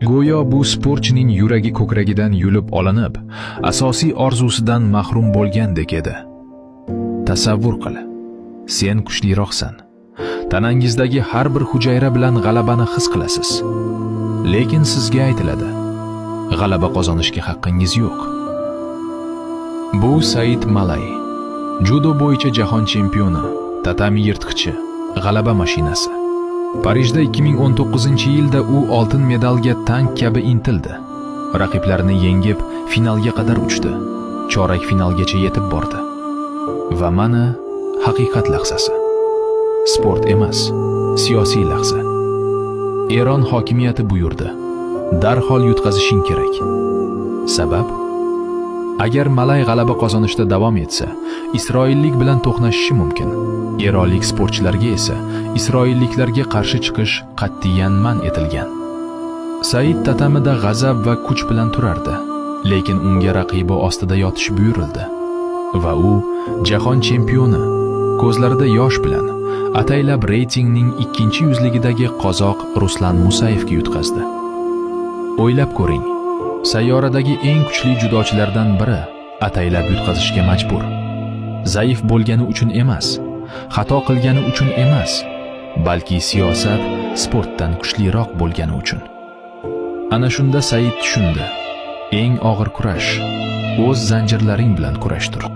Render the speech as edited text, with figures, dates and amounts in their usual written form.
Go'yo bu sportchining yuragi ko'kragidan yulib olinib, asosiy orzusidan mahrum bo'lgandek edi. Tasavvur qil. Sen kuchliroqsan. Tanangizdagi har bir hujayra bilan g'alabani his qilasiz. Lekin sizga aytiladi: g'alaba qozonishga haqqingiz yo'q. Bu Said Malay, judo bo'yicha jahon chempioni, tatami yirtqichi, g'alaba mashinasi. Parijda 2019-yilda u oltin medalga tank kabi intildi. Raqiblarini yengib, finalga qadar uchdi. Chorak finalgacha yetib bordi. Va mana haqiqat lahzasi. Sport emas, siyosiy lahza. Eron hokimiyati buyurdi: darhol yutqazishing kerak. Sabab? Agar Malay g'alaba qozonishda davom etsa, isroillik bilan to'qnashishi mumkin. Eronlik sportchilarga esa isroilliklarga qarshi chiqish qat'iyan man etilgan. Said tatamida g'azab va kuch bilan turardi, lekin unga raqibi ostida yotish buyurildi. Va u jahon chempioni, ko'zlarida yosh bilan ataylab reytingning ikkinchi yuzligidagi qozoq Ruslan Musayevga yutqazdi. O'ylab ko'ring, sayyoradagi eng kuchli judochilardan biri ataylab yutqazishga majbur. Zaif bo'lgani uchun emas, xato qilgani uchun emas, balki siyosat sportdan kuchliroq bo'lgani uchun. Ana shunda Said tushundi: eng og'ir kurash o'z zanjirlaring bilan kurashdir.